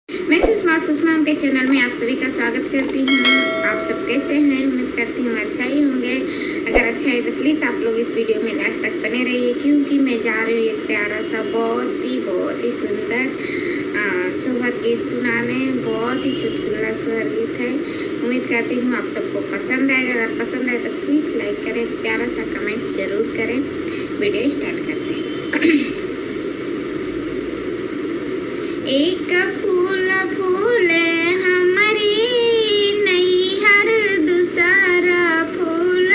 मैं सुषमा के चैनल में आप सभी का स्वागत करती हूँ। आप सब कैसे हैं? उम्मीद करती हूँ अच्छा ही होंगे। अगर अच्छा है तो प्लीज़ आप लोग इस वीडियो में लास्ट तक बने रहिए, क्योंकि मैं जा रही हूँ एक प्यारा सा बहुत ही सुंदर सोहर गीत सुनाने। बहुत ही चुटकुला सोहर गीत है। उम्मीद करती हूँ आप सबको पसंद आएगा। अगर पसंद आए तो प्लीज़ लाइक करें, प्यारा सा कमेंट जरूर करें। वीडियो स्टार्ट करते हैं। एक फूल फूले हमारी नैहर, दूसरा फूल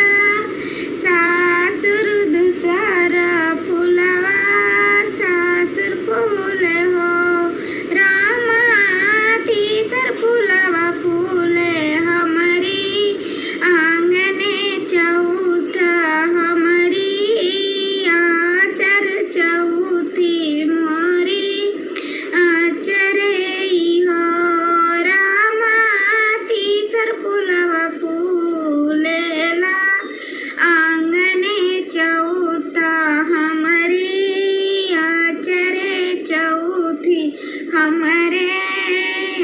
सासुर, दूसरा फूलवा सासुर फूल हो रामा, तीसर फूलवा फूले हमारी आंगने, चौथा हमारी आचर, चौथी मोरी चरे हो रामा, तीसर फूलवा फूलेला आंगने, चौथा हमारी आचरे, चौथी हमारे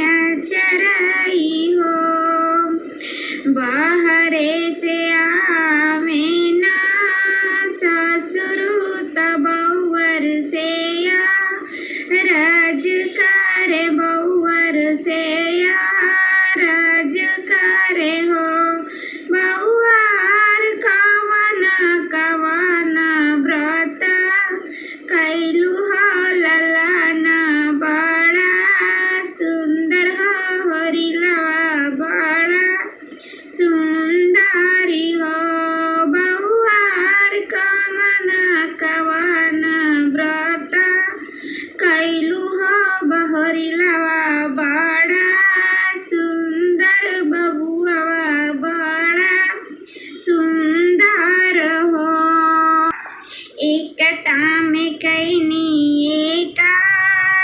आचरई हो। बाहरे से आवे ना ससुर, तबौर से या राज करे, बउअर से या राज करे हो। बउआर कवन कवन व्रत कैलू हो ललन, बड़ा सुंदर हो हरिलवा, बड़ा सुंदरी हो। बउआर कवन कवन व्रत कैलू हो बहरिलवा, बड़ा सुंदर बबुआ, बड़ा सुंदर हो। एकटा में कैनी एकादशिया,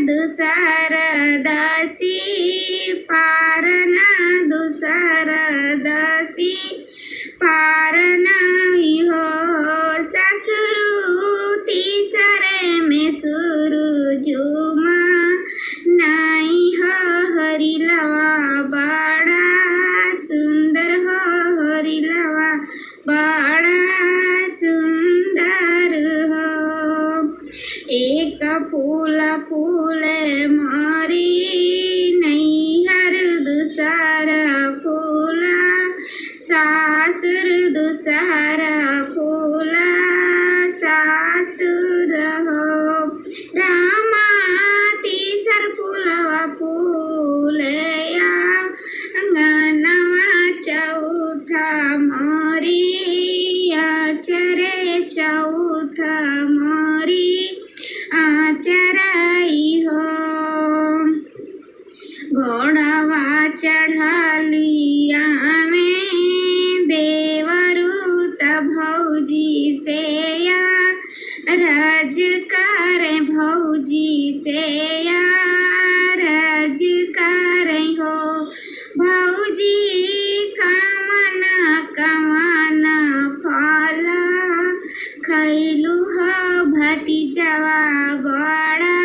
दूसर दशी पारना, दूसर दशी पारना हो। ससुरु तीसरे में सुरु जुमा नाई हो हरिलवा, बड़ा सुंदर हो हरिलवा, बड़ा सुंदर हो। एक फूल फूले मोरी नैहर, दूसरा फूल सासुर, दूसरा फूल सासुर हो रामा, तीसर फूलवा फूलया अंगनवा, चौथा मोरी आचरे, चौथा मोरी आचरई हो। घोड़वा चढ़लिया में देवरू, भौजी से या राज करे, भौजी से या राज करे हो। भौजी कवन कवन फल खैलू हो भतीजवा, बड़ा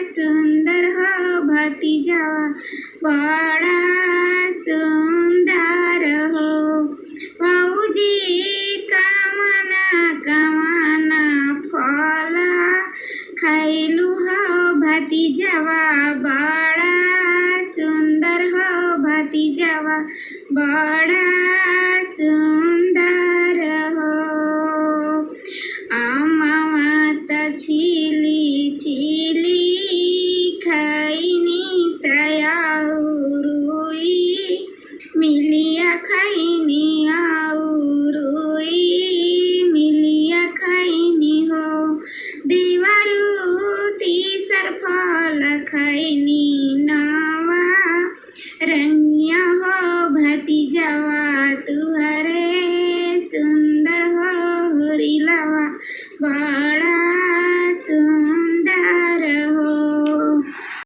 सुंदर हो भतीजवा, बड़ा सुंदर हो। भौजी कवन कवन फल खैलू हो भतीजवा, बड़ा सुंदर हो भतीजवा, बड़ा सुंदर हो। आमवत छिली छिली खैनी तयाउरुई, मिलिया खैनी आउरुई, मिलिया खैनी हो। देवरू तीसर फल खैनी नवा, रंगिया हो भतीजवा तुहर